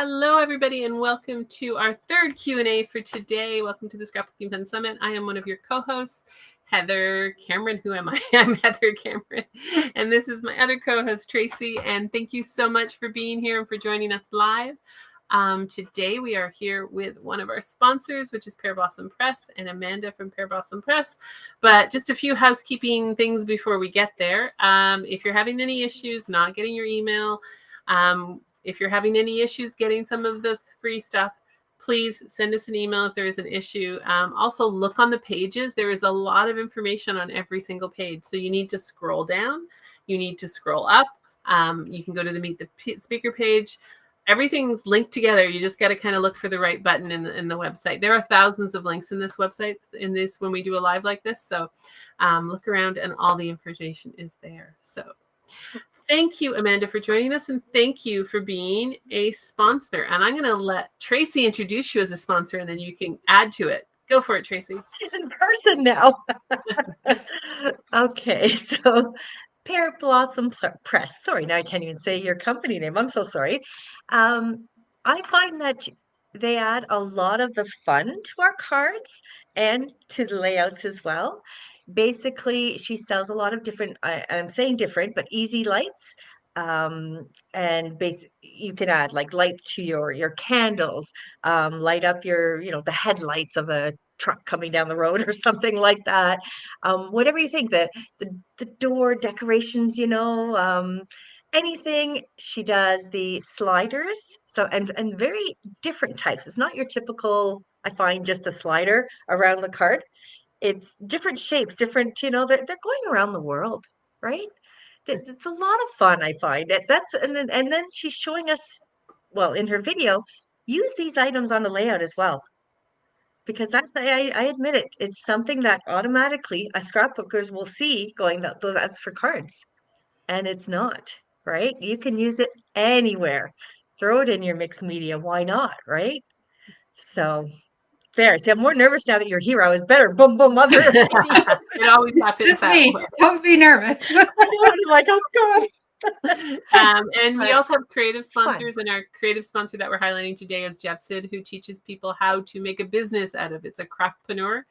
Hello, everybody, and welcome to our third Q&A for today. Welcome to the Scrapbooking Fun Summit. I am one of your co-hosts, Heather Cameron. Who am I? I'm Heather Cameron, and this is my other co-host, Tracy, and thank you so much for being here and for joining us live. Today, we are here with one of our sponsors, which is Pear Blossom Press, and Amanda from Pear Blossom Press. But just a few housekeeping things before we get there. If you're having any issues not getting your email, if you're having any issues getting some of the free stuff, please send us an email if there is an issue. Also, look on the pages. There is a lot of information on every single page. So you need to scroll down. You need to scroll up. You can go to the Meet the Speaker page. Everything's linked together. You just got to kind of look for the right button in the website. There are thousands of links in this website when we do a live like this. So look around and all the information is there. So thank you, Amanda, for joining us, and thank you for being a sponsor. And I'm going to let Tracy introduce you as a sponsor, and then you can add to it. Go for it, Tracy. She's in person now. Okay, so Pear Blossom Press. Sorry, now I can't even say your company name. I'm so sorry. I find that they add a lot of the fun to our cards and to the layouts as well. Basically, she sells a lot of different, I'm saying different, but easy lights. And you can add like lights to your candles, light up the headlights of a truck coming down the road or something like that. Whatever you think, the door decorations, anything. She does the sliders, so and very different types. It's not your typical, I find, just a slider around the card. It's different shapes, different, they're going around the world, right? It's a lot of fun, I find. And then she's showing us, well, in her video, use these items on the layout as well. Because I admit it, it's something that automatically a scrapbookers will see going, that's for cards. And it's not, right? You can use it anywhere. Throw it in your mixed media. Why not, right? So there. See, I'm more nervous now that you're here. I was better. Boom, boom, other. It always happens Just that me. way. Don't be nervous. I know, I'm like, oh God. And we also have creative sponsors, fun. and our creative sponsor that we're highlighting today is Jeff Sid, who teaches people how to make a business out of it. It's a craftpreneur.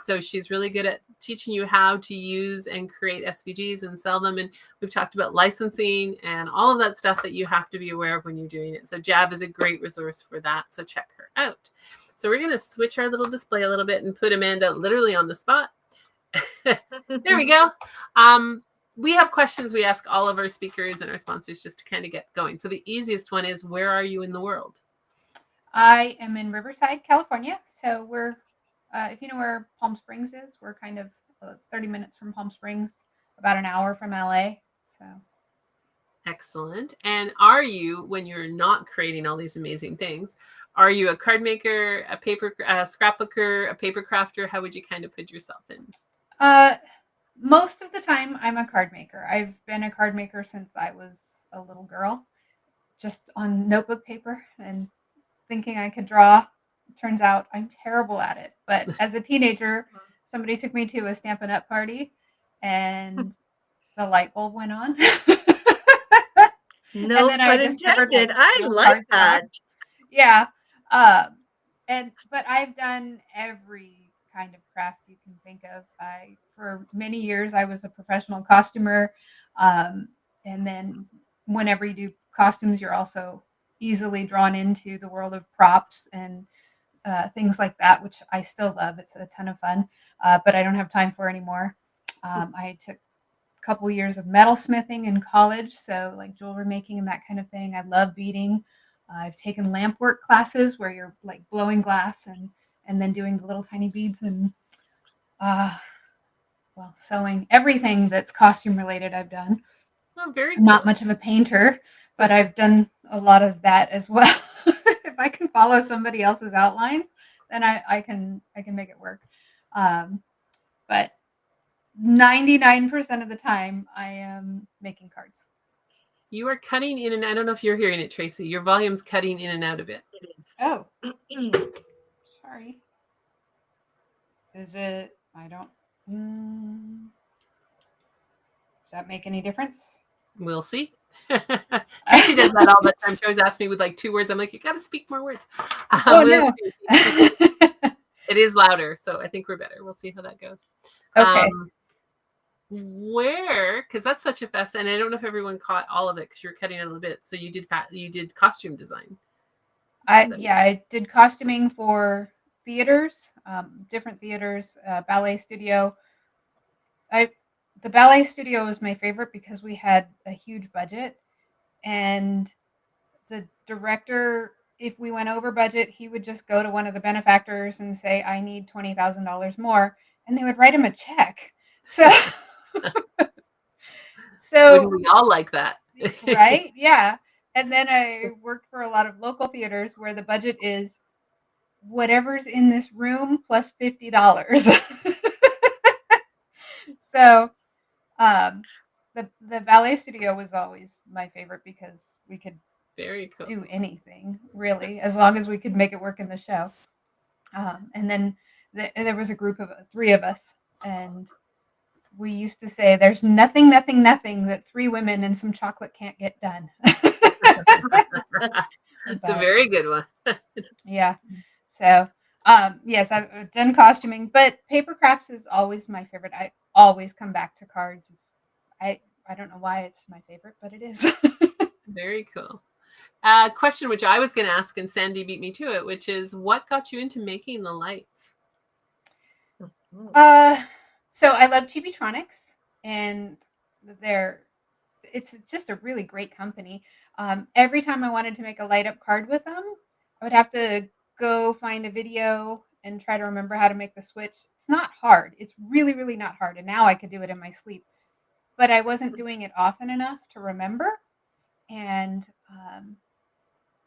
So she's really good at teaching you how to use and create SVGs and sell them. And we've talked about licensing and all of that stuff that you have to be aware of when you're doing it. So Jab is a great resource for that. So check her out. So we're going to switch our little display a little bit and put Amanda literally on the spot. There we go. We have questions we ask all of our speakers and our sponsors just to kind of get going. So the easiest one is, where are you in the world? I am in Riverside, California. So we're, if you know where Palm Springs is, we're kind of 30 minutes from Palm Springs, about an hour from LA. So. Excellent. And are you, when you're not creating all these amazing things, are you a card maker, a scrapbooker, a paper crafter? How would you kind of put yourself in? Most of the time, I'm a card maker. I've been a card maker since I was a little girl, just on notebook paper and thinking I could draw. Turns out I'm terrible at it. But as a teenager, somebody took me to a Stampin' Up! Party, and the light bulb went on. No pun intended. I like that. Yeah. But I've done every kind of craft you can think of. For many years, I was a professional costumer. And then whenever you do costumes, you're also easily drawn into the world of props and things like that, which I still love. It's a ton of fun, but I don't have time for anymore. I took a couple years of metalsmithing in college, so like jewelry making and that kind of thing. I love beading. I've taken lamp work classes where you're like blowing glass and then doing the little tiny beads and sewing. Everything that's costume related I've done. Oh, very cool. Not much of a painter, but I've done a lot of that as well. If I can follow somebody else's outlines, then I can make it work. But 99% of the time I am making cards. You are cutting in, and I don't know if you're hearing it, Tracy. Your volume's cutting in and out a bit. It is. Oh, sorry. Is it? I don't. Does that make any difference? We'll see. Tracy does that all the time. She always asks me with like 2 words. I'm like, you got to speak more words. Oh We'll no. see. It is louder, so I think we're better. We'll see how that goes. Okay. Because that's such a fast, and I don't know if everyone caught all of it because you were cutting it a little bit. So you did costume design. I did costuming for theaters, different theaters, ballet studio. The ballet studio was my favorite because we had a huge budget, and the director, if we went over budget, he would just go to one of the benefactors and say, "I need $20,000 more," and they would write him a check. So, Wouldn't we all like that? right? Yeah. And then I worked for a lot of local theaters where the budget is whatever's in this room plus $50. So the ballet studio was always my favorite because we could Very cool. do anything really, as long as we could make it work in the show. And then there was a group of 3 of us, and we used to say, "There's nothing that 3 women and some chocolate can't get done." It's a very good one. Yeah. So, yes, I've done costuming, but paper crafts is always my favorite. I always come back to cards. I don't know why it's my favorite, but it is. Very cool. Question which I was going to ask, and Sandy beat me to it, which is, what got you into making the lights? So I love Chibitronics, and it's just a really great company. Every time I wanted to make a light up card with them, I would have to go find a video and try to remember how to make the switch. It's not hard. It's really, really not hard. And now I could do it in my sleep, but I wasn't doing it often enough to remember. And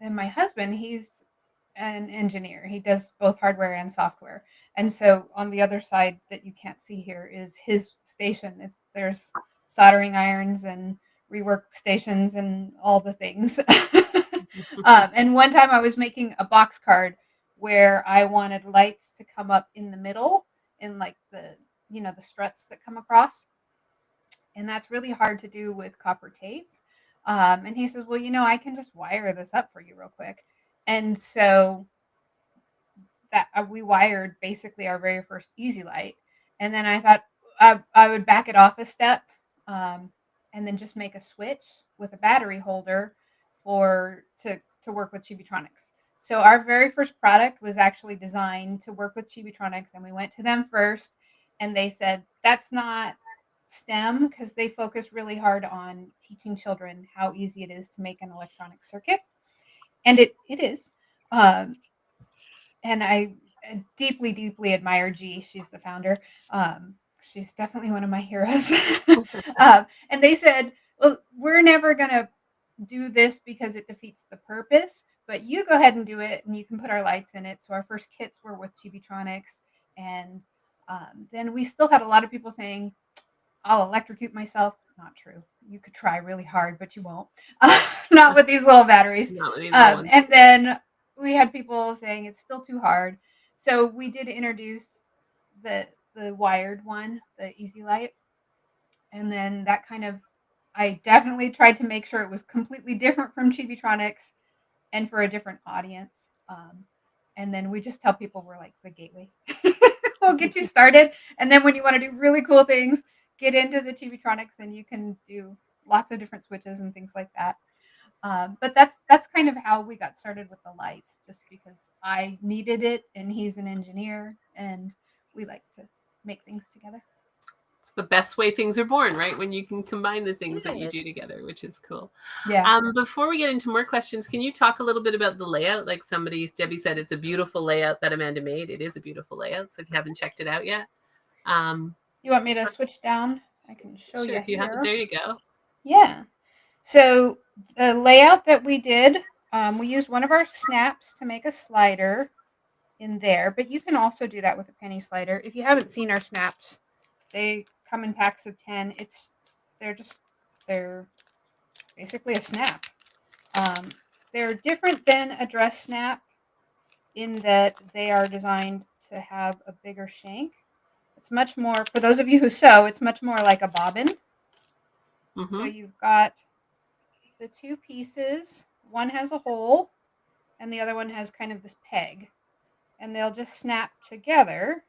then my husband, he's an engineer. He does both hardware and software. And so on the other side that you can't see here is his station. There's soldering irons and rework stations and all the things. And one time I was making a box card where I wanted lights to come up in the middle in like the struts that come across. And that's really hard to do with copper tape. And he says, well, I can just wire this up for you real quick. And so that we wired basically our very first Easy Light. And then I thought I would back it off a step, and then just make a switch with a battery holder to work with Chibitronics. So our very first product was actually designed to work with Chibitronics, and we went to them first, and they said, that's not STEM, because they focus really hard on teaching children how easy it is to make an electronic circuit. And it is. And I deeply, deeply admire G. She's the founder. She's definitely one of my heroes. And they said, well, we're never going to do this because it defeats the purpose, but you go ahead and do it, and you can put our lights in it. So our first kits were with Chibitronics. And then we still had a lot of people saying, I'll electrocute myself. Not true. You could try really hard, but you won't. Not with these little batteries. And then we had people saying it's still too hard. So we did introduce the wired one, the Easy Light. And then that I definitely tried to make sure it was completely different from Chibitronics and for a different audience. And then we just tell people we're like the gateway. We'll get you started. And then when you want to do really cool things, get into the Chibitronics, and you can do lots of different switches and things like that. But that's kind of how we got started with the lights, just because I needed it, and he's an engineer, and we like to make things together. It's the best way things are born, right? When you can combine the things that you do together, which is cool. Yeah. Before we get into more questions, can you talk a little bit about the layout? Like Debbie said, it's a beautiful layout that Amanda made. It is a beautiful layout. So if you haven't checked it out yet. You want me to switch down? I can show you. If you have it, there you go. Yeah. So the layout that we did, we used one of our snaps to make a slider in there, but you can also do that with a penny slider. If you haven't seen our snaps, they come in packs of 10. They're basically a snap. They're different than a dress snap in that they are designed to have a bigger shank. It's much more, for those of you who sew, it's much more like a bobbin. Mm-hmm. So you've got the two pieces, one has a hole and the other one has kind of this peg, and they'll just snap together.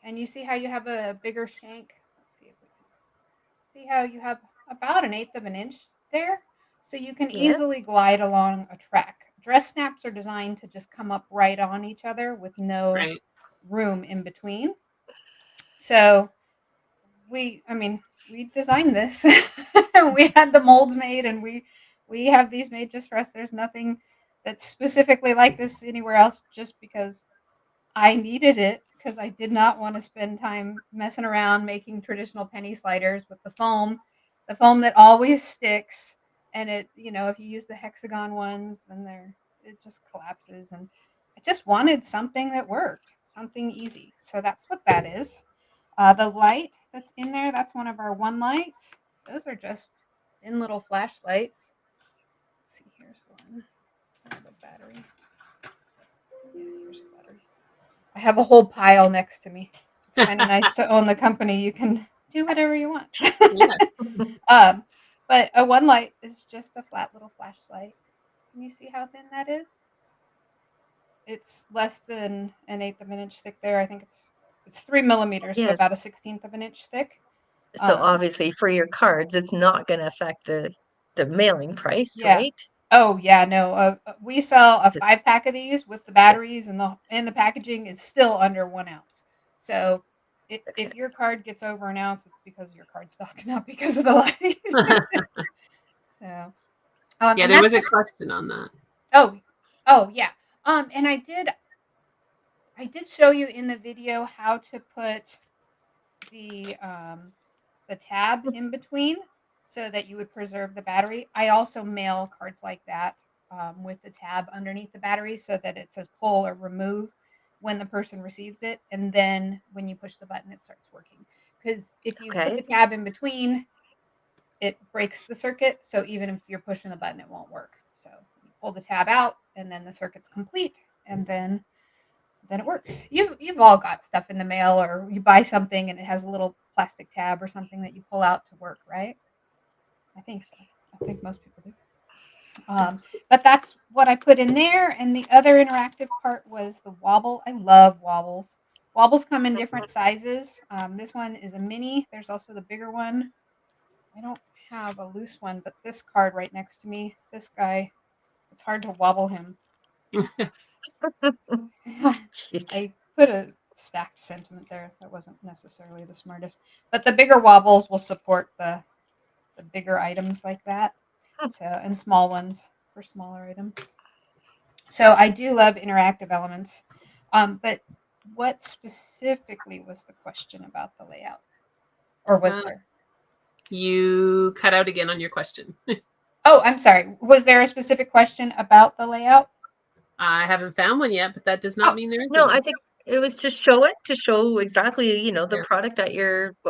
And you see how you have a bigger shank? Let's see if we can see how you have about 1/8 of an inch there. So you can Yeah. easily glide along a track. Dress snaps are designed to just come up right on each other with no Right. room in between. So we designed this. We had the molds made, and we have these made just for us. There's nothing that's specifically like this anywhere else, just because I needed it, because I did not want to spend time messing around making traditional penny sliders with the foam that always sticks. And if you use the hexagon ones, then it just collapses. And I just wanted something that worked, something easy. So that's what that is. The light that's in there, that's one of our one lights. Those are just in little flashlights. Let's see, here's one. I have a battery. Yeah, here's a battery. I have a whole pile next to me. It's kind of nice to own the company. You can do whatever you want. Yeah. But a one light is just a flat little flashlight. Can you see how thin that is? It's less than 1/8 of an inch thick there. I think it's 3 millimeters, so Yes. about 1/16 of an inch thick. So obviously for your cards, it's not going to affect the mailing price, Yeah. right? Oh yeah, no. We sell a 5-pack of these with the batteries, and the packaging is still under 1 ounce. So if your card gets over 1 ounce, it's because your card's stocking up because of the light. So Yeah, and there was a that's question on that. oh yeah. And I did show you in the video how to put the tab in between so that you would preserve the battery. I also mail cards like that with the tab underneath the battery so that it says pull or remove when the person receives it. And then when you push the button, it starts working. Because if you put Okay. the tab in between, it breaks the circuit. So even if you're pushing the button, it won't work. So you pull the tab out, and then the circuit's complete, and then it works. You've all got stuff in the mail, or you buy something and it has a little plastic tab or something that you pull out to work, right? I think so. I think most people do. But that's what I put in there. And the other interactive part was the wobble. I love wobbles. Wobbles come in different sizes. This one is a mini. There's also the bigger one. I don't have a loose one, but this card right next to me, this guy, it's hard to wobble him. Cute. I put a stacked sentiment there. That wasn't necessarily the smartest. But the bigger wobbles will support the bigger items like that. So, and small ones for smaller items. So I do love interactive elements. But what specifically was the question about the layout? Or was there? You cut out again on your question. Oh, I'm sorry. Was there a specific question about the layout? I haven't found one yet, but that does not mean there isn't No, one. I think it was to show exactly, the Yeah. product that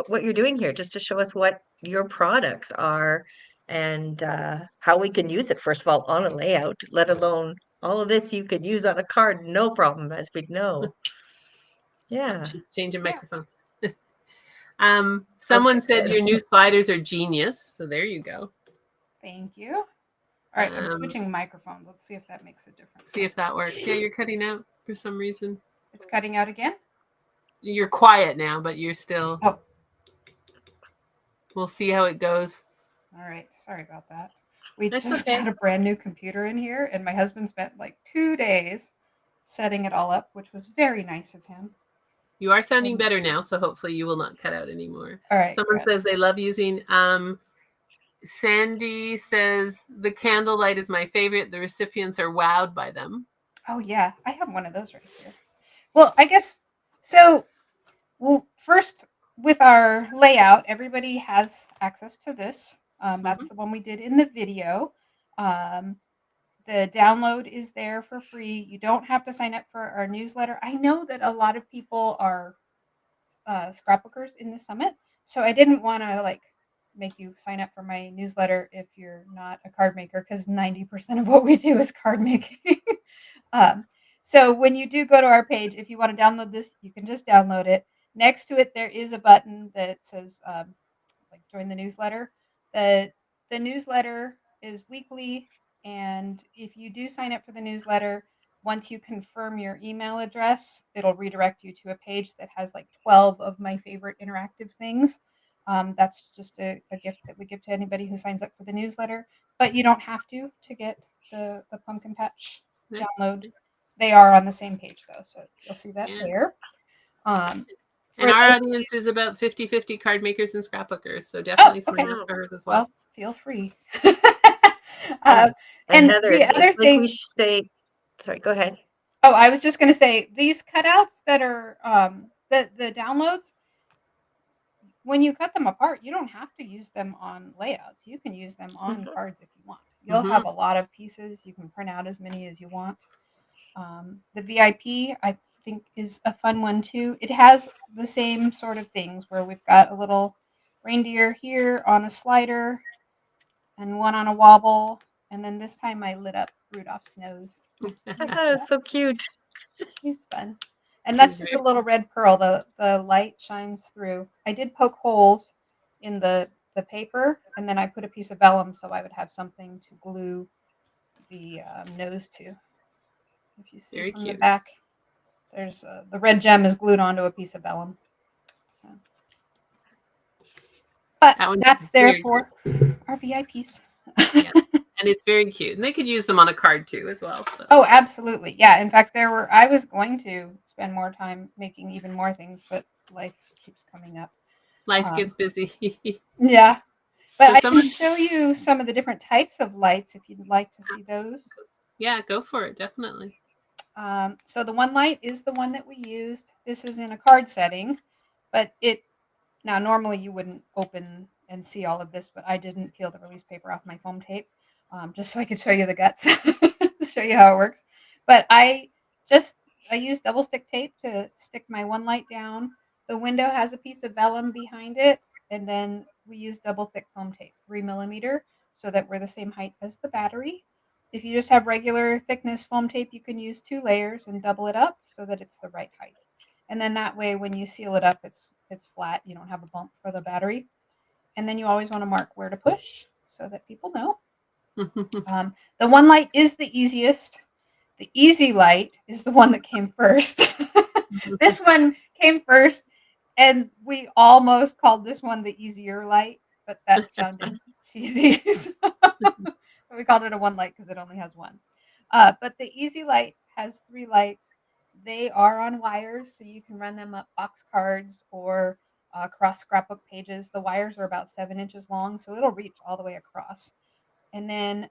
what you're doing here, just to show us what your products are and how we can use it, first of all, on a layout, let alone all of this you could use on a card, no problem, as we know. Yeah. She's changing Yeah. microphone. Someone Okay, said good. your new sliders are genius. So there you go. Thank you. All right, I'm switching microphones. Let's see if that makes a difference. See if that works. Yeah, you're cutting out for some reason. It's cutting out again? You're quiet now, but you're still. Oh. We'll see how it goes. All right, sorry about that. We That's just okay. got a brand new computer in here, and my husband spent like 2 days setting it all up, which was very nice of him. You are sounding better now, so hopefully you will not cut out anymore. All right. Someone says they love using. Sandy says the candlelight is my favorite. The recipients are wowed by them. Oh yeah, I have one of those right here. Well, I guess so. Well, first with our layout, everybody has access to this. That's the one we did in the video. The download is there for free. You don't have to sign up for our newsletter. I know that a lot of people are scrapbookers in the summit, so I didn't want to make you sign up for my newsletter if you're not a card maker, because 90% of what we do is card making. So when you do go to our page, if you want to download this, you can just download it. Next to it, there is a button that says join the newsletter. The The newsletter is weekly, and if you do sign up for the newsletter, once you confirm your email address, it'll redirect you to a page that has like 12 of my favorite interactive things. That's just a gift that we give to anybody who signs up for the newsletter, but you don't have to get the pumpkin patch Yeah. download. They are on the same page though, so you'll see that Yeah. there. And our audience is about 50-50 card makers and scrapbookers, so definitely sign okay. up for hers as well. Well, feel free. And and Heather, the other like thing, we should say, sorry, go ahead. oh, I was just going to say these cutouts that are the downloads. When you cut them apart, you don't have to use them on layouts. You can use them on cards if you want. You'll have a lot of pieces. You can print out as many as you want. The VIP, I think, is a fun one too. It has the same sort of things where we've got a little reindeer here on a slider and one on a wobble. And then this time I lit up Rudolph's nose. I thought it was so cute. He's fun. And that's just a little red pearl. The light shines through. I did poke holes in the paper, and then I put a piece of vellum so I would have something to glue the nose to. If you see Very from the cute. back, there's the red gem is glued onto a piece of vellum. So, but that's there for our VIPs. Yeah. And it's very cute, and they could use them on a card too as well. So. Oh, absolutely. Yeah. In fact, I was going to spend more time making even more things, but life keeps coming up. Life gets busy. Yeah. But So I can show you some of the different types of lights if you'd like to see those. Yeah, go for it. Definitely. So the one light is the one that we used. This is in a card setting, but now normally you wouldn't open and see all of this, but I didn't peel the release paper off my foam tape just so I could show you the guts, show you how it works. But I used double stick tape to stick my one light down. The window has a piece of vellum behind it, and then we use double thick foam tape, 3 millimeter, so that we're the same height as the battery. If you just have regular thickness foam tape, you can use 2 layers and double it up so that it's the right height. And then that way, when you seal it up, it's flat. You don't have a bump for the battery. And then you always want to mark where to push so that people know. The one light is the easiest. The easy light is the one that came first. This one came first, and we almost called this one the easier light, but that sounded cheesy. So we called it a one light because it only has one. But the easy light has 3 lights. They are on wires, so you can run them up box cards or across scrapbook pages. The wires are about 7 inches long, so it'll reach all the way across. And then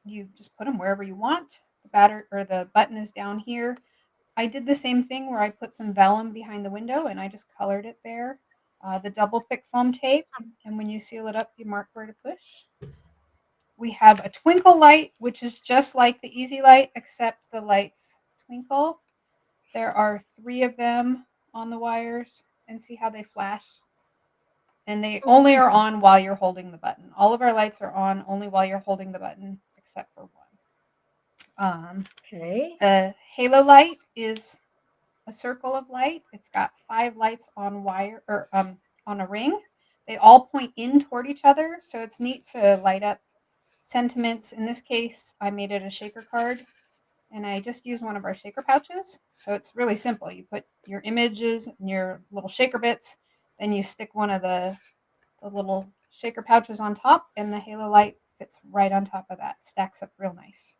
you just put them wherever you want. The button is down here. I did the same thing where I put some vellum behind the window and I just colored it there. The double thick foam tape, and when you seal it up, you mark where to push. We have a twinkle light, which is just like the easy light, except the lights twinkle. There are 3 of them on the wires, and see how they flash? And they only are on while you're holding the button. All of our lights are on only while you're holding the button, except for one. Okay. The halo light is a circle of light. It's got 5 lights on wire or on a ring. They all point in toward each other, so it's neat to light up sentiments. In this case, I made it a shaker card, and I just used one of our shaker pouches. So it's really simple. You put your images and your little shaker bits, then you stick one of the little shaker pouches on top, and the halo light fits right on top of that. Stacks up real nice.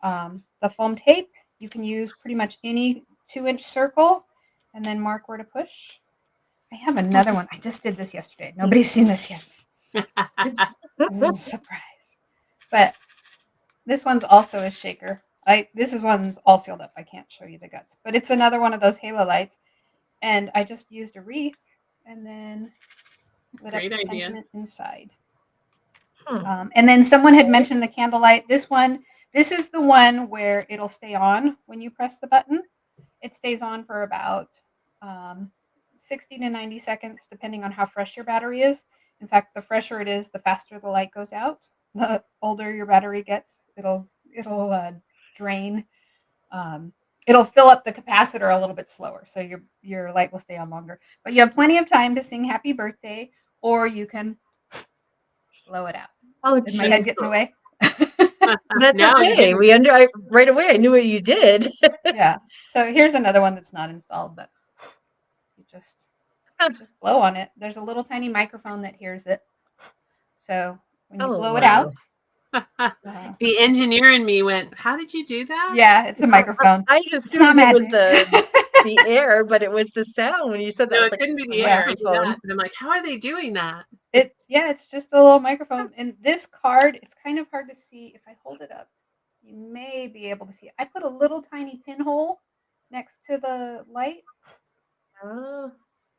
The foam tape, you can use pretty much any 2-inch circle and then mark where to push. I have another one. I just did this yesterday. Nobody's seen this yet. This is a surprise. But this one's also a shaker. This one's all sealed up. I can't show you the guts. But it's another one of those halo lights. And I just used a wreath and then lit up the sentiment inside. And then someone had mentioned the candlelight. This is the one where it'll stay on when you press the button. It stays on for about 60 to 90 seconds, depending on how fresh your battery is. In fact, the fresher it is, the faster the light goes out. The older your battery gets, it'll drain. It'll fill up the capacitor a little bit slower, so your light will stay on longer. But you have plenty of time to sing happy birthday, or you can blow it out. Oh, Did my head geez. get in the way? That's No, you okay. didn't. Right away, I knew what you did. Yeah. So here's another one that's not installed, but you just blow on it. There's a little tiny microphone that hears it. So when you Oh, blow it wow. out, The engineer in me went, "How did you do that?" yeah, it's a microphone. I It's not assumed it was magic. the air, but it was the sound when you said that. No, I was it like, couldn't be a the air. I knew microphone. that. But I'm like, how are they doing that? It's just a little microphone. And this card, it's kind of hard to see. If I hold it up, you may be able to see it. I put a little tiny pinhole next to the light, Oh,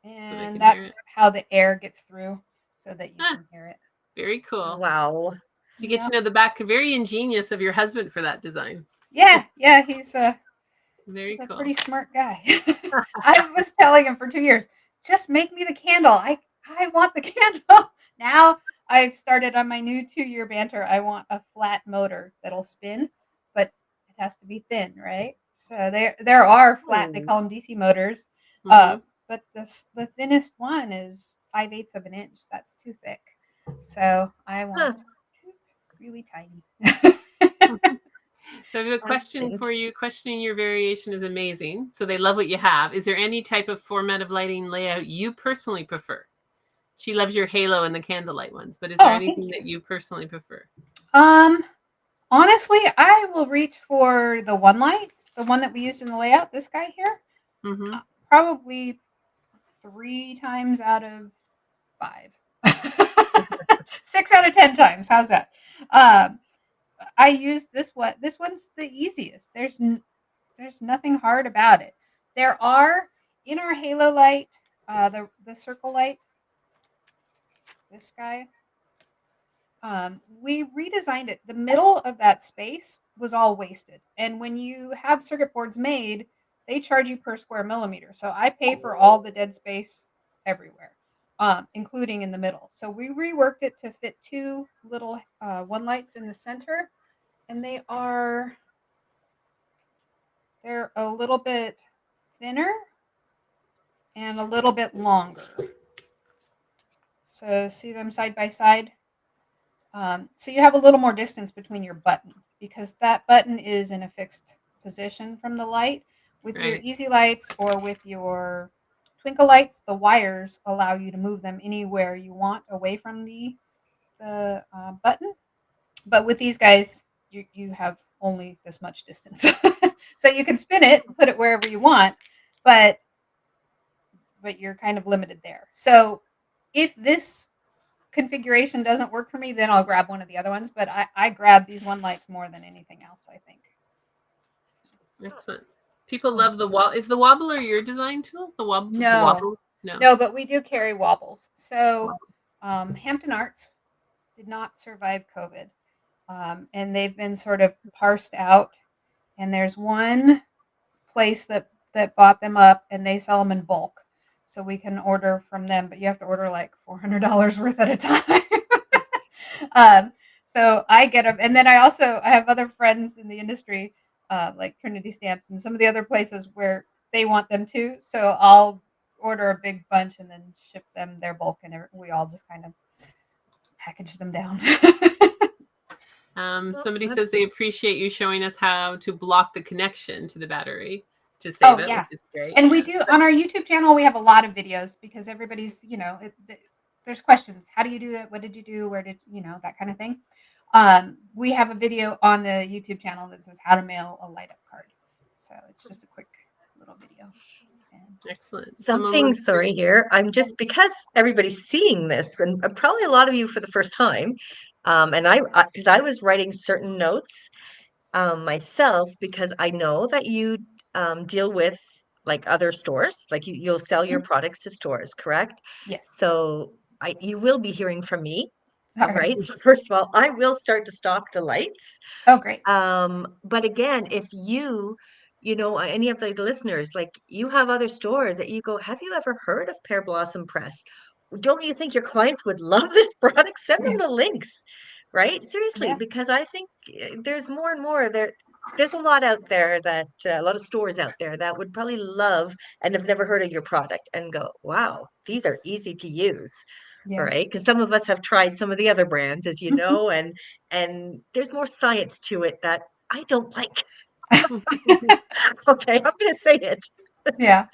and can hear it. that's how the air gets through so that you Ah, can hear it. very cool. wow. So you get to know the back, very ingenious of your husband for that design. Yeah, he's Very a cool. pretty smart guy. I was telling him for 2 years, just make me the candle. I want the candle. Now I've started on my new 2-year banter. I want a flat motor that'll spin, but it has to be thin, right? So there are flat. They Oh. call them DC motors, Mhm. but the thinnest one is 5/8 of an inch. That's too thick. So I want really tiny. So I have a question for you. Questioning your variation is amazing. So they love what you have. Is there any type of format of lighting layout you personally prefer? She loves your halo and the candlelight ones, but is there anything that you personally prefer? Honestly, I will reach for the one light, the one that we used in the layout. This guy here, Mm-hmm. probably 3 times out of 5, 6 out of 10 times. How's that? I use this one. This one's the easiest. There's nothing hard about it. There are in our halo light, the circle light. This guy. We redesigned it. The middle of that space was all wasted. And when you have circuit boards made, they charge you per square millimeter. So I pay for all the dead space everywhere, including in the middle. So we reworked it to fit 2 little one lights in the center, and they're a little bit thinner and a little bit longer. So see them side by side. So you have a little more distance between your button because that button is in a fixed position from the light. With your easy lights or with your twinkle lights, the wires allow you to move them anywhere you want away from the button. But with these guys, you have only this much distance. So you can spin it and put it wherever you want, but you're kind of limited there. So if this configuration doesn't work for me, then I'll grab one of the other ones. But I grab these one lights more than anything else, I think. Excellent. People love the wobble. Is the wobbler your design tool? The wobble? No. The wobble? No. No, but we do carry wobbles. So Hampton Arts did not survive COVID. And they've been sort of parsed out. And there's one place that bought them up, and they sell them in bulk. So we can order from them, but you have to order like $400 worth at a time. So I get them. And then I have other friends in the industry, like Trinity Stamps and some of the other places where they want them too. So I'll order a big bunch and then ship them their bulk, and we all just kind of package them down. Somebody says they appreciate you showing us how to block the connection to the battery to save it, which is great. And we do on our YouTube channel, we have a lot of videos because everybody's, there's questions. How do you do that? What did you do? Where did, that kind of thing. We have a video on the YouTube channel that says how to mail a light up card. So it's just a quick little video. Excellent. Something, sorry here. I'm just, because everybody's seeing this, and probably a lot of you for the first time, and because I was writing certain notes myself, because I know that you deal with like other stores, like you'll sell your products to stores, correct? Yes. So you will be hearing from me, right? So first of all, I will start to stock the lights. Oh, great. But again, if any of the listeners, like you have other stores that you go, have you ever heard of Pear Blossom Press? Don't you think your clients would love this product? Send them the links, right? Seriously, because I think there's more and more there's a lot out there that a lot of stores out there that would probably love and have never heard of your product and go, wow, these are easy to use. Yeah. right? Because some of us have tried some of the other brands, as you know, and there's more science to it that I don't like. Okay, I'm gonna say it, Yeah.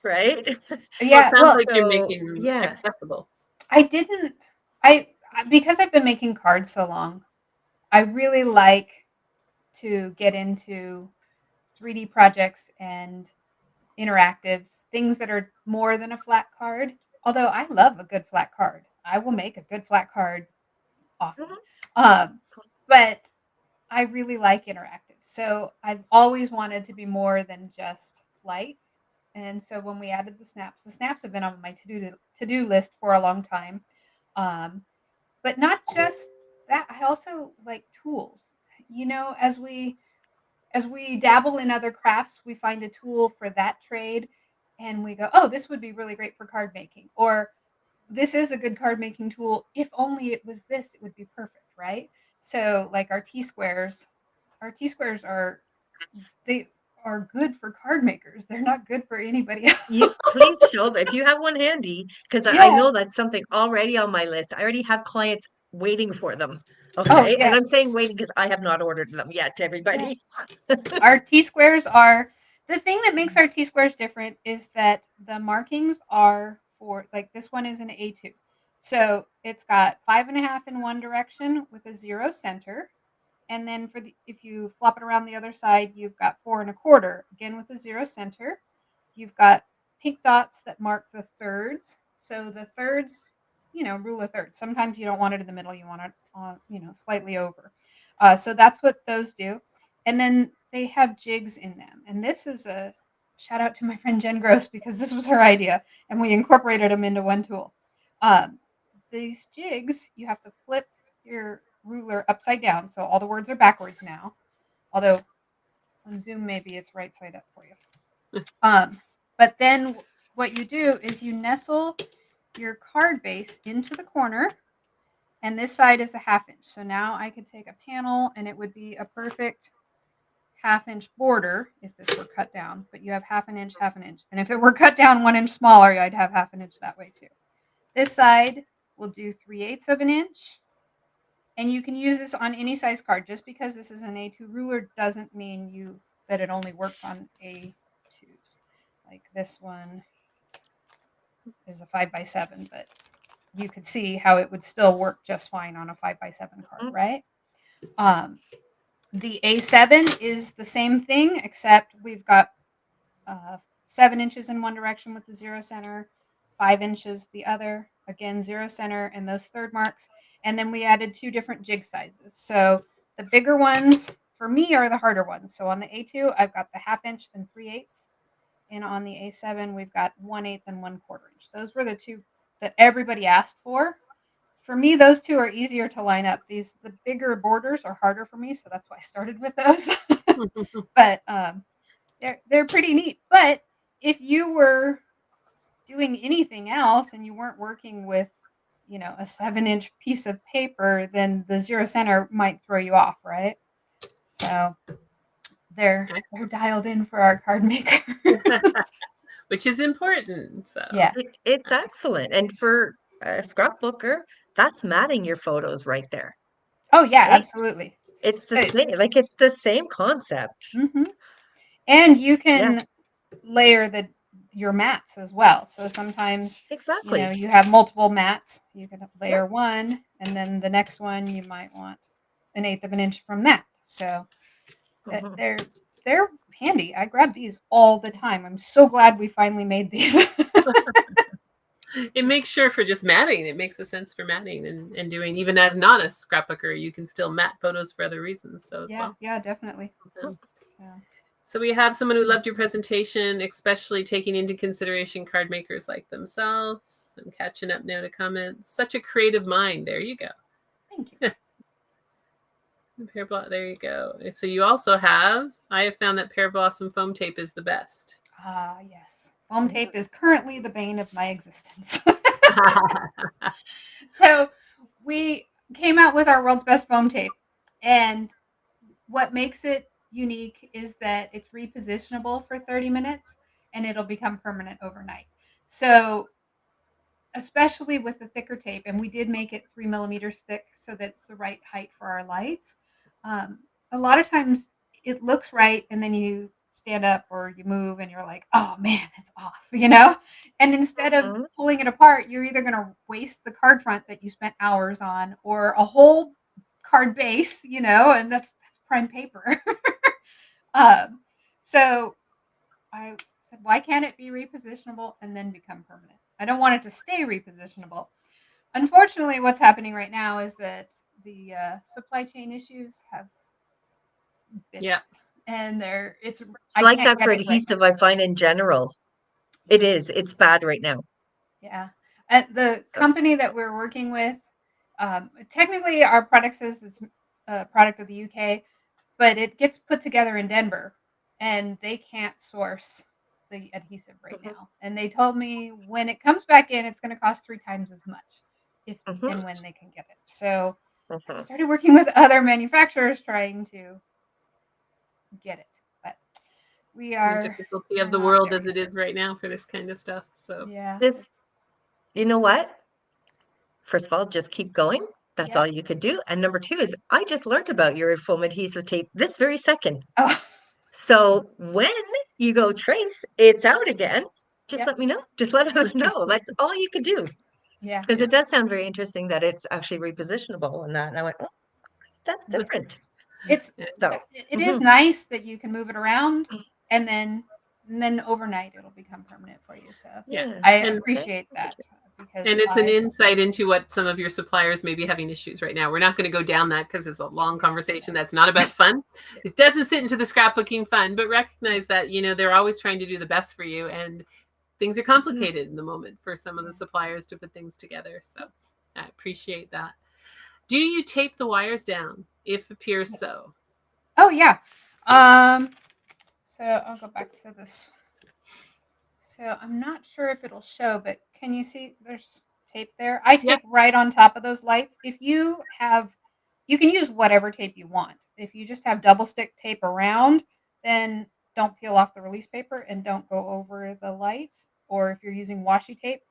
right? Well, it Yeah. sounds Well, like you're So making yeah. accessible. I didn't. Because I've been making cards so long, I really like to get into 3D projects and interactives, things that are more than a flat card. Although I love a good flat card. I will make a good flat card often. Mhm. Um, but I really like interactive. So I've always wanted to be more than just lights. And so when we added the snaps have been on my to do list for a long time. Um, but not just that, I also like tools. You know, as we dabble in other crafts, we find a tool for that trade and we go, "Oh, this would be really great for card making." Or this is a good card making tool. If only it was this, it would be perfect, right? So like our T squares they are good for card makers. They're not good for anybody else. You please show that if you have one handy, because I Yeah. know that's something already on my list. I already have clients waiting for them. Oh Okay. And yeah. I'm saying waiting because I have not ordered them yet, Yeah. everybody. Our T squares are the thing that makes our T squares different is that the markings are for like this one is an A2. So it's got 5.5 in one direction with a 0 center. And then if you flop it around the other side, you've got 4.25, again with a 0 center. You've got pink dots that mark the thirds. So the thirds, rule of thirds. Sometimes you don't want it in the middle, you want it on, slightly over. So that's what those do. And then they have jigs in them. And this is a shout out to my friend Jen Gross because this was her idea and we incorporated them into one tool. Um, these jigs, you have to flip your ruler upside down. So all the words are backwards now. Although on Zoom, maybe it's right side up for you. But then what you do is you nestle your card base into the corner, and this side is a 1/2 inch. So now I could take a panel and it would be a perfect 1/2 inch border if this were cut down, but you have 1/2 inch, 1/2 inch. And if it were cut down 1 inch smaller, I'd have 1/2 inch that way too. This side will do 3/8 of an inch. And you can use this on any size card. Just because this is an A2 ruler doesn't mean that it only works on A2s. Like this one is a 5x7, but you could see how it would still work just fine on a 5x7 card, Mhm. right? Um, the A7 is the same thing, except we've got 7 inches in one direction with the 0 center, 5 inches the other, again, 0 center, and those third marks. And then we added 2 different jig sizes. So the bigger ones for me are the harder ones. So on the A2, I've got the 1/2 inch and 3/8. And on the A7, we've got 1/8 and 1/4 inch. Those were the 2 that everybody asked for. For me, those 2 are easier to line up. The bigger borders are harder for me, so that's why I started with those. But they're pretty neat. But if you were doing anything else and you weren't working with, a 7-inch piece of paper, then the 0 center might throw you off, right? So they're dialed in for our card makers. Which is important. So Yeah. It's excellent. And for a scrapbooker, that's matting your photos right there. Oh yeah, Right? absolutely. It's the same, like it's the same concept. Mm-hmm. And you Yeah, can layer your mats as well. So sometimes, exactly. you have multiple mats. You can Yeah. layer one, and then the next one you might want 1/8 of an inch from that. So Mhm. they're handy. I grab these all the time. I'm so glad we finally made these. it makes sure for just matting. It makes a sense for matting and doing, even as not a scrapbooker, you can still mat photos for other reasons. So as well. Yeah, definitely. Um, So So we have someone who loved your presentation, especially taking into consideration card makers like themselves. I'm catching up now to comments. Such a creative mind. There you go. thank you. There you go. So you also have, I have found that Pear Blossom foam tape is the best. Yes. Foam Mm. tape is currently the bane of my existence. So we came out with our world's best foam tape. And what makes it unique is that it's repositionable for 30 minutes and it'll become permanent overnight. So especially with the thicker tape, and we did make it 3 millimeters thick so that it's the right height for our lights. A lot of times it looks right, and then you stand up or you move and you're like, oh man, that's off, And instead of Mhm. pulling it apart, you're either going to waste the card front that you spent hours on or a whole card base, and that's prime paper. So I said, why can't it be repositionable and then become permanent? I don't want it to stay repositionable. Unfortunately, what's happening right now is that the supply chain issues have bit Yeah. us, and It's I like can't that get for it right now. adhesive, I find in general. It is. It's bad right now. Yeah, the company that we're working with, technically our product says it's a product of the UK, but it gets put together in Denver, and they can't source the adhesive right Mhm, now. And they told me when it comes back in, it's going to cost 3 times as much if mhm, and when they can get it. So I've mhm. started working with other manufacturers trying to get it, but The difficulty of we're the not world there as it yet. is right now for this kind of stuff. So Yeah, Just, you know what? First of all, just keep going. That's yep. all you could do. And number two is I just learned about your foam adhesive tape this very second. Oh, So when you go trace, it's out again. Just yep. let me know. Just let us know. That's all you could do. Yeah. Because it does sound very interesting that it's actually repositionable and that. And I went, oh, that's different. It's So, it is mhm. nice that you can move it around, and then overnight it'll become permanent for you. So yeah. Yeah. I And Okay. appreciate That's that interesting. because and it's an I insight into what some of your suppliers may be having issues right now. We're not going to go down that because it's a long conversation that's not about fun. It doesn't sit into the scrapbooking fun, but recognize that, they're always trying to do the best for you, and things are complicated in the moment for some of the suppliers to put things together. So I appreciate that. Do you tape the wires down if appears yes. so? Oh yeah. So I'll go back to this. So I'm not sure if it'll show, but can you see there's tape there? I Yep. tape right on top of those lights. If you have, you can use whatever tape you want. If you just have double stick tape around, then don't peel off the release paper and don't go over the lights. Or if you're using washi tape,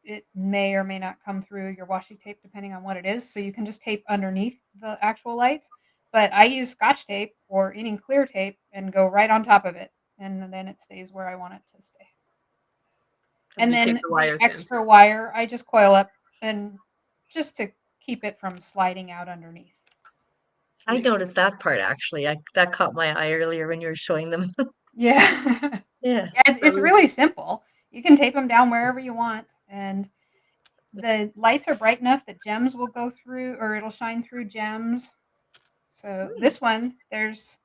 it may or may not come through your washi tape depending on what it is. So you can just tape underneath the actual lights. But I use Scotch tape or any clear tape and go right on top of it, and then it stays where I want it to stay. And And you tape then the the wires down too. extra wire, I just coil up and just to keep it from sliding out underneath. I Makes noticed that part actually. That caught my eye earlier when you were showing them. Yeah. Yeah. It's really simple. You can tape them down wherever you want. And the lights are bright enough that gems will go through or it'll shine through gems. So Mm. this one, it's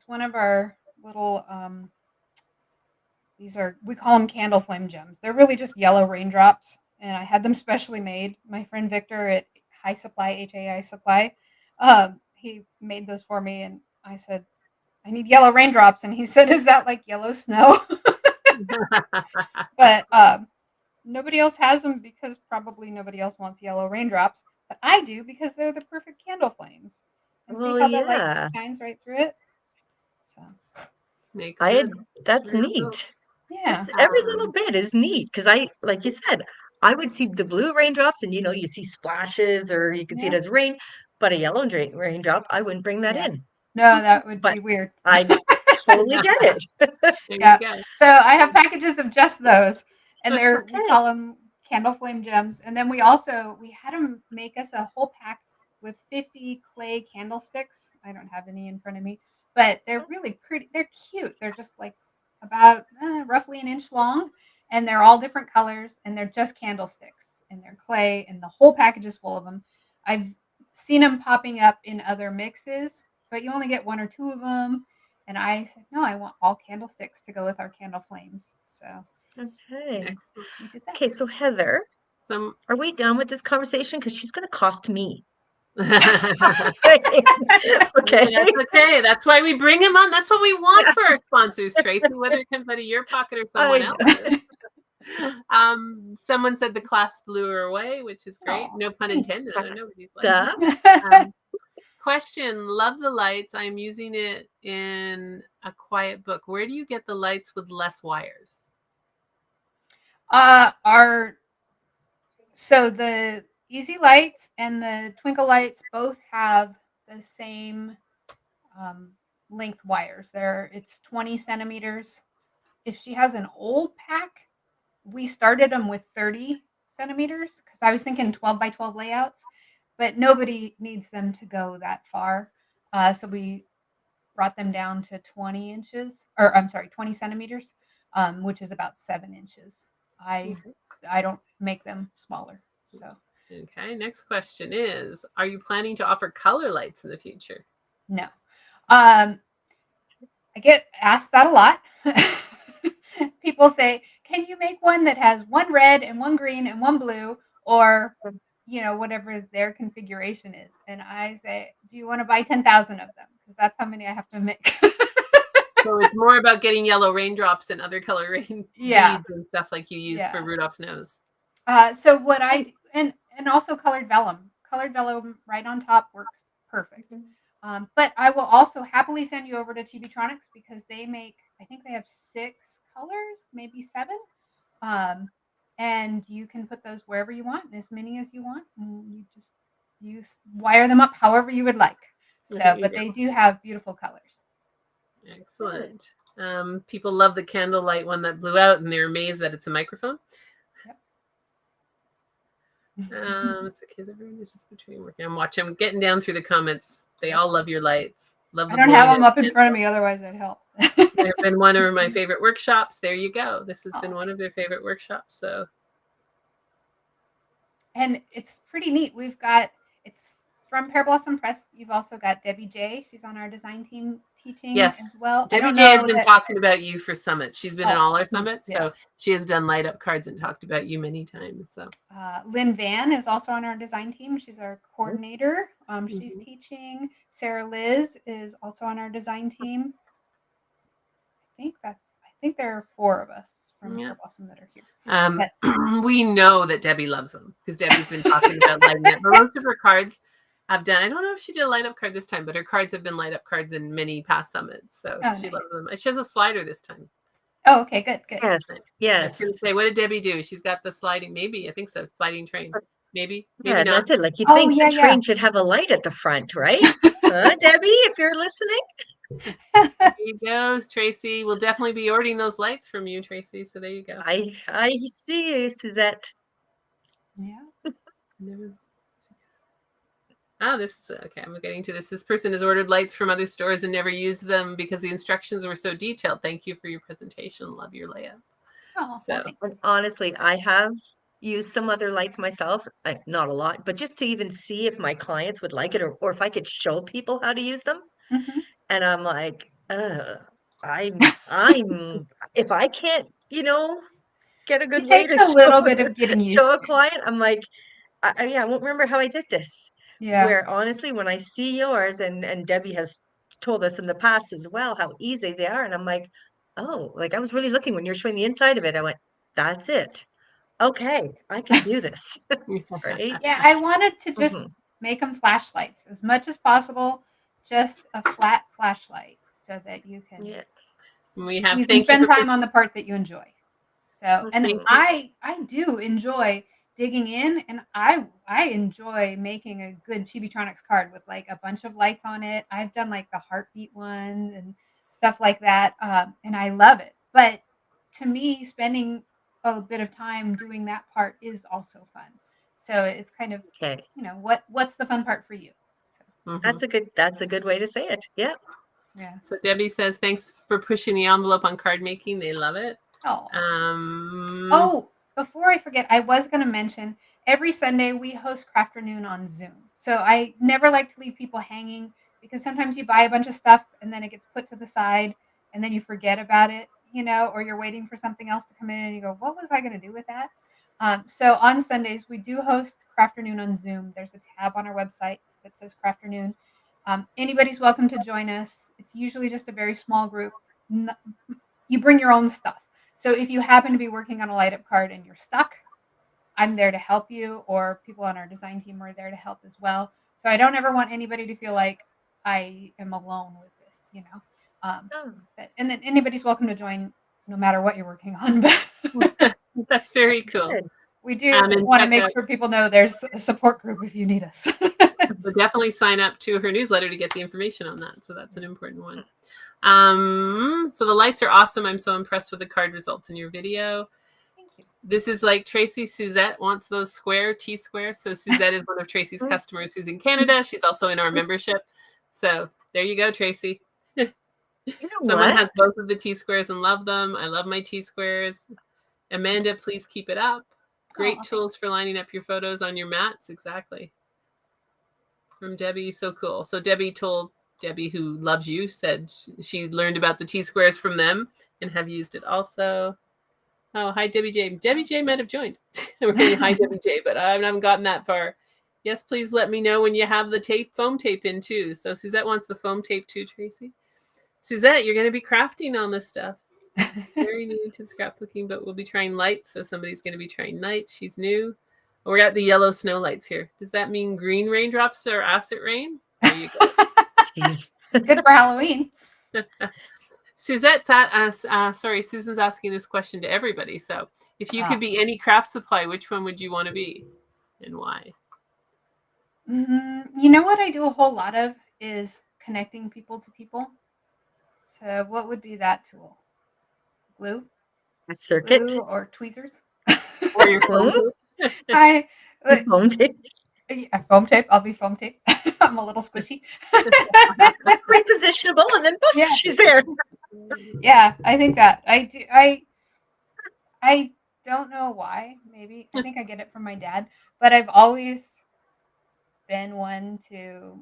one of our little, we call them candle flame gems. They're really just yellow raindrops. And I had them specially made. My friend Victor at High Supply, HAI Supply, he made those for me. And I said, I need yellow raindrops. And he said, is that like yellow snow? But nobody else has them because probably nobody else wants yellow raindrops. But I do because they're the perfect candle flames. And see Well, how the light yeah. shines right through it? So, Makes I had sense. that's Very cool. neat. Just yeah. every little Um, bit is neat because like you said, I would see the blue raindrops and you see splashes or you can see it Yeah. as rain, but a yellow raindrop, I wouldn't bring that Yeah. in. No, that would But be weird. I totally get it. there you Yeah. go. So I have packages of just those, and we Okay. call them candle flame gems. And then we had them make us a whole pack with 50 clay candlesticks. I don't have any in front of me, but they're really pretty. They're cute. They're just like about roughly an inch long, and they're all different colors, and they're just candlesticks, and they're clay, and the whole package is full of them. I've seen them popping up in other mixes, but you only get one or two of them. And I said, no, I want all candlesticks to go with our candle flames. So Okay. Excellent. we did that. Okay, so Heather, Some are we done with this conversation? Because she's going to cost me. That's Okay. okay. That's why we bring him on. That's what we want Yeah, for our sponsors, Tracy, whether it comes out of your pocket or someone I know. else's. Someone said the class blew her away, which is great. Oh, No pun thanks. intended. I don't know what he's like. Duh. Question, love the lights. I'm using it in a quiet book. Where do you get the lights with less wires? Our So the Easy Lights and the Twinkle Lights both have the same length wires. It's 20 centimeters. If she has an old pack, we started them with 30 centimeters because I was thinking 12 by 12 layouts, but nobody needs them to go that far. So we brought them down to 20 inches, or I'm sorry, 20 centimeters, which is about 7 inches. I don't make them smaller. So Okay, next question is, are you planning to offer color lights in the future? no. I get asked that a lot. People say, can you make one that has one red and one green and one blue, or whatever their configuration is? And I say, do you want to buy 10,000 of them? Because that's how many I have to make. So it's more about getting yellow raindrops and other color rain beads and stuff like you use for Rudolph's nose. So what I do, and also colored vellum right on top works perfect. But I will also happily send you over to Chibitronics because they make, I think they have 6 colors, maybe 7. And you can put those wherever you want, as many as you want, and you wire them up however you would like. So, but they do have beautiful colors. Excellent. People love the candlelight one that blew out, and they're amazed that it's a microphone. So kids, everyone is just between working. I'm getting down through the comments. They all love your lights. Love. I don't have them up in front of me, otherwise I'd help. They've been one of my favorite workshops. There you go. This has been one of their favorite workshops. So, and it's pretty neat. It's from Pear Blossom Press. You've also got Debbie J. She's on our design team teaching as well. Debbie J has been talking about you for summits. She's been in all our summits, so she has done light up cards and talked about you many times. So Lynn Van is also on our design team. She's our coordinator. She's teaching. Sarah Liz is also on our design team. I think there are 4 of us from Pear Blossom that are here. We know that Debbie loves them because Debbie's been talking about lighting up. But most of her cards have done. I don't know if she did a light up card this time, but her cards have been light up cards in many past summits. So she loves them. She has a slider this time. Oh, okay, good. Yes. I was going to say, what did Debbie do? She's got the sliding, maybe, I think so, sliding train. Maybe not. That's it. Like you think the train should have a light at the front, right? Debbie, if you're listening. There you go, Tracy. We'll definitely be ordering those lights from you, Tracy. So there you go. I see you, Suzette. Yeah. This is okay. I'm getting to this. This person has ordered lights from other stores and never used them because the instructions were so detailed. Thank you for your presentation. Love your layout. And honestly, I have used some other lights myself, not a lot, but just to even see if my clients would like it or if I could show people how to use them. And I'm like, I'm if I can't, get a good way to a little bit of getting used show a client, I'm like, I won't remember how I did this. Where honestly, when I see yours and Debbie has told us in the past as well how easy they are, and I'm like, oh, like I was really looking when you're showing the inside of it. I went, that's it. Okay, I can do this. Right? Yeah, I wanted to just make them flashlights as much as possible, just a flat flashlight so that you can you can spend time on the part that you enjoy. So, and I do enjoy digging in, and I enjoy making a good Chibitronics card with like a bunch of lights on it. I've done like the heartbeat one and stuff like that, and I love it. But to me, spending a bit of time doing that part is also fun. So it's kind of what's the fun part for you? So. That's a good way to say it. Yeah. So Debbie says, thanks for pushing the envelope on card making. They love it. Before I forget, I was going to mention every Sunday we host Crafternoon on Zoom. So I never like to leave people hanging because sometimes you buy a bunch of stuff and then it gets put to the side and then you forget about it, or you're waiting for something else to come in and you go, what was I going to do with that? So on Sundays, we do host Crafternoon on Zoom. There's a tab on our website that says Crafternoon. Anybody's welcome to join us. It's usually just a very small group. You bring your own stuff. So if you happen to be working on a light up card and you're stuck, I'm there to help you, or people on our design team are there to help as well. So I don't ever want anybody to feel like I am alone with this, and then anybody's welcome to join no matter what you're working on. That's very cool. We do And want to check make out, sure people know there's a support group if you need us. but definitely sign up to her newsletter to get the information on that. So that's an important one. So the lights are awesome. I'm so impressed with the card results in your video. Thank you. This is like Tracy. Suzette wants those square T-squares. So Suzette is one of Tracy's customers who's in Canada. She's also in our membership. So there you go, Tracy. You know Someone what? has both of the T-squares and love them. I love my T-squares. Amanda, please keep it up. Great tools for lining up your photos on your mats. Exactly. From Debbie. So cool. So Debbie told Debbie, who loves you, said she learned about the T-squares from them and have used it also. Oh, hi, Debbie J. Debbie J might have joined. Okay, hi, Debbie J, but I haven't gotten that far. Yes, please let me know when you have the tape, foam tape in too. So Suzette wants the foam tape too, Tracy. Suzette, you're going to be crafting on this stuff. Very new to scrapbooking, but we'll be trying lights. So somebody's going to be trying lights. She's new. We're at the yellow snow lights here. Does that mean green raindrops or acid rain? There you go. Jeez. Good for Halloween. Suzette's at us. Sorry, Susan's asking this question to everybody. So if you could be any craft supply, which one would you want to be and why? You know what I do a whole lot of is connecting people to people. So what would be that tool? Glue? A circuit. Glue or tweezers? Or your phone? Foam tape. Foam tape. I'll be foam tape. I'm a little squishy. Repositionable, and then poof, Yeah. she's there. Yeah, I think that I do. I don't know why. Maybe I think I get it from my dad, but I've always been one to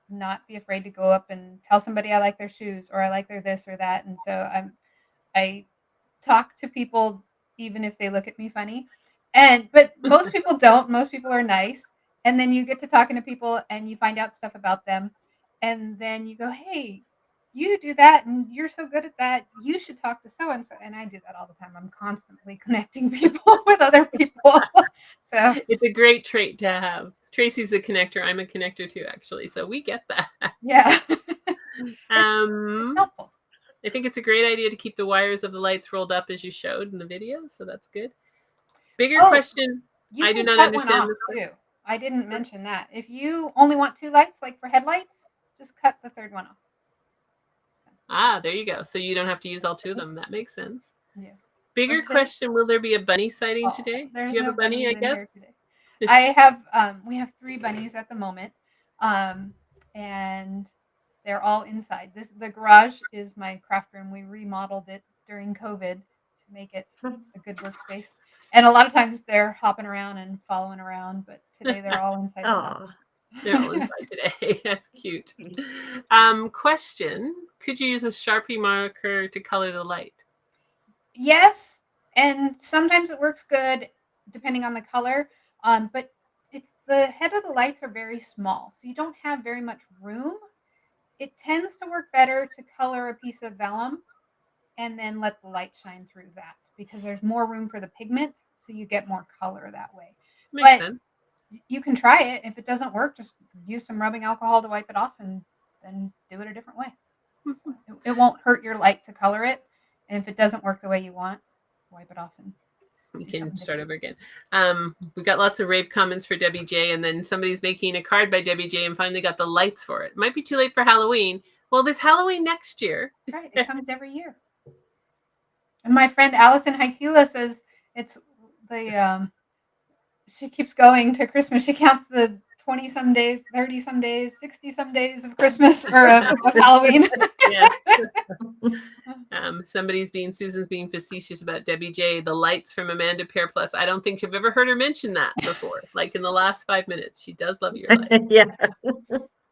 not be afraid to go up and tell somebody I like their shoes or I like their this or that, and so I talk to people even if they look at me funny, but most people don't. Most people are nice, and then you get to talking to people and you find out stuff about them, and then you go, hey, you do that and you're so good at that, you should talk to so and so. And I do that all the time. I'm constantly connecting people with other people. So it's a great trait to have. Tracy's a connector. I'm a connector too, actually, so we get that. Yeah. It's helpful. I think it's a great idea to keep the wires of the lights rolled up as you showed in the video, so that's good. Bigger question. You I can do not cut understand one off too. I didn't mention that. If you only want 2 lights, like for headlights, just cut the third one off. So. There you go. So you don't have to use all 2 of them. That makes sense. Yeah. Bigger question, will there be a bunny sighting today? Do you have a bunny, I guess? I have, we have 3 bunnies at the moment, and they're all inside. The garage is my craft room. We remodeled it during COVID to make it a good workspace. And a lot of times they're hopping around and following around, but today they're all inside the house. They're all inside today. That's cute. Question, could you use a Sharpie marker to color the light? Yes, and sometimes it works good depending on the color, but it's the head of the lights are very small, so you don't have very much room. It tends to work better to color a piece of vellum and then let the light shine through that because there's more room for the pigment, so you get more color that way. Makes sense. You can try it. If it doesn't work, just use some rubbing alcohol to wipe it off and then do it a different way. So it won't hurt your light to color it. And if it doesn't work the way you want, wipe it off and we can start over again. We got lots of rave comments for Debbie J, and then somebody's making a card by Debbie J and finally got the lights for it. Might be too late for Halloween. Well, there's Halloween next year. Right. It comes every year. And my friend Allison Haikila says it's the she keeps going to Christmas. She counts the 20 some days, 30 some days, 60 some days of Christmas or of Halloween. Yeah. Susan's being facetious about Debbie J. The lights from Amanda Pear Plus. I don't think you've ever heard her mention that before. Like in the last 5 minutes. She does love your lights. Yeah.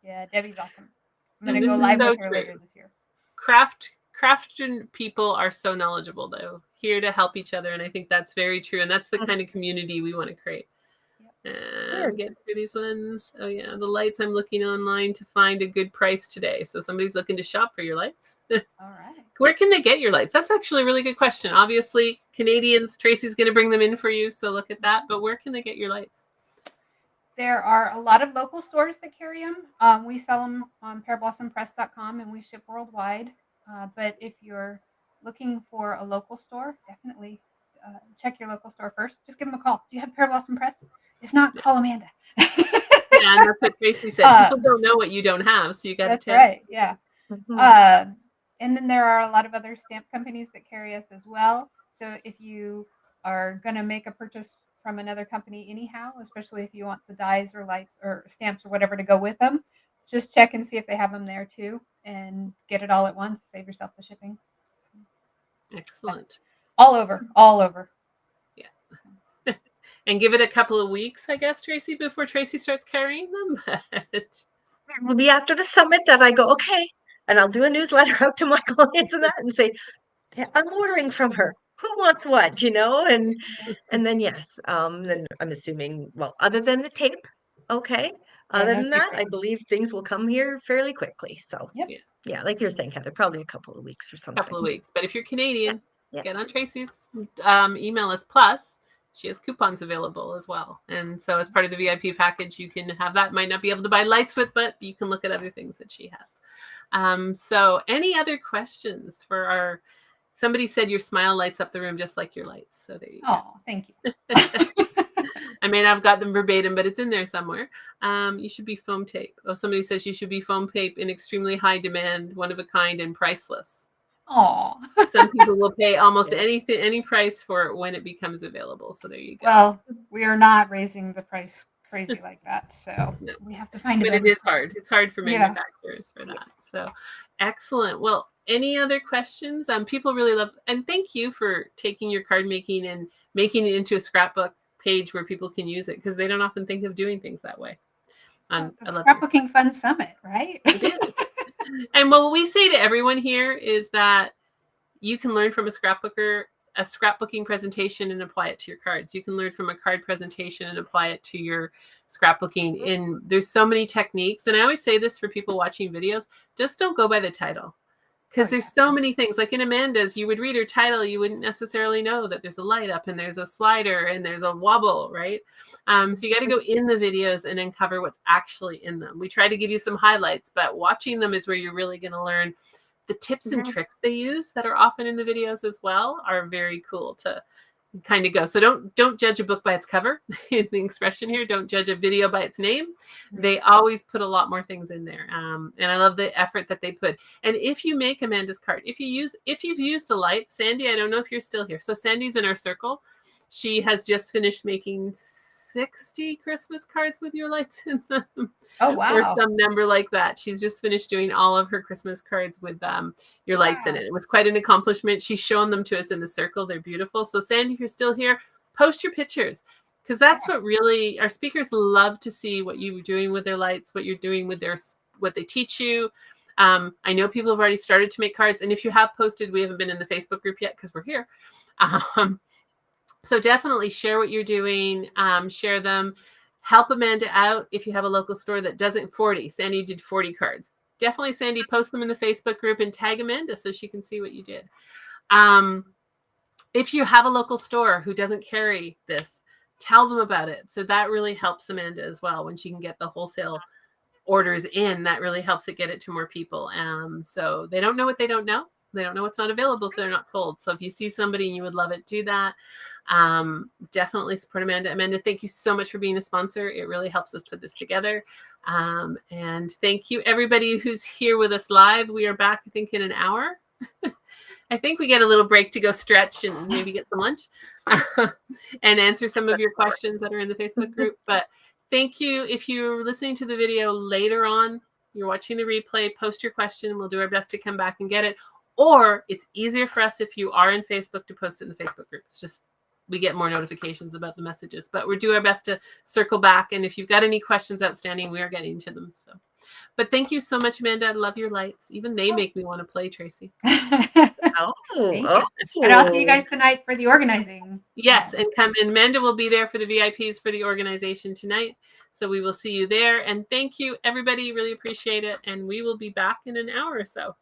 Yeah, Debbie's awesome. I'm going to go live with her later this year. Craft people are so knowledgeable, though, here to help each other. And I think that's very true. And that's the kind of community we want to create. Get through these ones. Oh, yeah. The lights, I'm looking online to find a good price today. So somebody's looking to shop for your lights. All right. Where can they get your lights? That's actually a really good question. Obviously, Canadians, Tracy's going to bring them in for you. So look at that. But where can they get your lights? There are a lot of local stores that carry them. We sell them on pearblosompress.com and we ship worldwide. But if you're looking for a local store, definitely check your local store first. Just give them a call. Do you have Pear Blossom Press? If not, call Amanda. Yeah, and that's what Tracy said. People don't know what you don't have, so you got to That's tell. right. Yeah. Mhm. And then there are a lot of other stamp companies that carry us as well. So if you are going to make a purchase from another company anyhow, especially if you want the dies or lights or stamps or whatever to go with them, just check and see if they have them there too, and get it all at once. Save yourself the shipping. Excellent. All over. Yeah. And give it a couple of weeks, I guess, Tracy, before Tracy starts carrying them. But It will be after the summit that I go, okay, and I'll do a newsletter out to my clients and that and say, "Yeah, I'm ordering from her. Who wants what, you know?" And then yes, then I'm assuming, well, other than the tape, okay. Yeah, Other no than tape that, I believe things will come here fairly quickly. So Yep. Yeah. yeah, like you're saying, Heather, probably a couple of weeks or couple of something. weeks. But if you're Canadian, Yeah. get on Tracy's email list. Plus, she has coupons available as well. And so as part of the VIP package, you can have that. Might not be able to buy lights with, but you can look at other things that she has. So any other questions for our... Somebody said your smile lights up the room just like your lights. So there you go. Oh, thank you. I may not have got them verbatim, but it's in there somewhere. You should be foam tape. Oh, somebody says you should be foam tape in extremely high demand, one of a kind, and priceless. Oh. Some people will pay almost Yeah. anything, any price for it when it becomes available. So there you go. Well, we are not raising the price crazy like that, so No. we have to find a But better it is source. hard. It's hard for Yeah. manufacturers for that. So excellent. Well, any other questions? People really love, and thank you for taking your card making and making it into a scrapbook page where people can use it, because they don't often think of doing things that way. Well, it's I a love Scrapbooking Fun Summit, right? it. It is. And what we say to everyone here is that you can learn from a scrapbooker, a scrapbooking presentation, and apply it to your cards. You can learn from a card presentation and apply it to your scrapbooking. And there's so many techniques. And I always say this for people watching videos, just don't go by the title. Because there's so many things. Like in Amanda's, you would read her title, you wouldn't necessarily know that there's a light up and there's a slider and there's a wobble, right? So you got to go in the videos and uncover what's actually in them. We try to give you some highlights, but watching them is where you're really going to learn. The tips and tricks they use that are often in the videos as well are very cool to kind of go. So don't judge a book by its cover. The expression here, don't judge a video by its name. They always put a lot more things in there. And I love the effort that they put. And if you make Amanda's card, if you've used a light, Sandy, I don't know if you're still here. So Sandy's in our circle. She has just finished making 60 Christmas cards with your lights in them. Oh, wow. Or some number like that. She's just finished doing all of her Christmas cards with your lights in it. It was quite an accomplishment. She's shown them to us in the circle. They're beautiful. So Sandy, if you're still here, post your pictures, because that's what really our speakers love to see, what you're doing with their lights, what you're doing with what they teach you. I know people have already started to make cards. And if you have posted, we haven't been in the Facebook group yet because we're here. So definitely share what you're doing, share them, help Amanda out. If you have a local store that doesn't 40, Sandy did 40 cards. Definitely, Sandy, post them in the Facebook group and tag Amanda so she can see what you did. If you have a local store who doesn't carry this, tell them about it. So that really helps Amanda as well. When she can get the wholesale orders in, that really helps it get it to more people. So they don't know what they don't know. They don't know what's not available if they're not told. So if you see somebody and you would love it, do that. Definitely support Amanda. Amanda, thank you so much for being a sponsor. It really helps us put this together. And thank you everybody who's here with us live. We are back, I think, in an hour. I think we get a little break to go stretch and maybe get some lunch and answer some of your questions that are in the Facebook group. But thank you. If you're listening to the video later on, you're watching the replay, post your question. We'll do our best to come back and get it. Or it's easier for us if you are in Facebook to post it in the Facebook group. It's just we get more notifications about the messages, but we'll do our best to circle back. And if you've got any questions outstanding, we are getting to them. So, but thank you so much, Amanda. I love your lights. Even they make me want to play, Tracy. Thank you. And I'll see you guys tonight for the organizing. Yes, and come. And Amanda will be there for the VIPs for the organization tonight. So we will see you there. And thank you, everybody. Really appreciate it. And we will be back in an hour or so.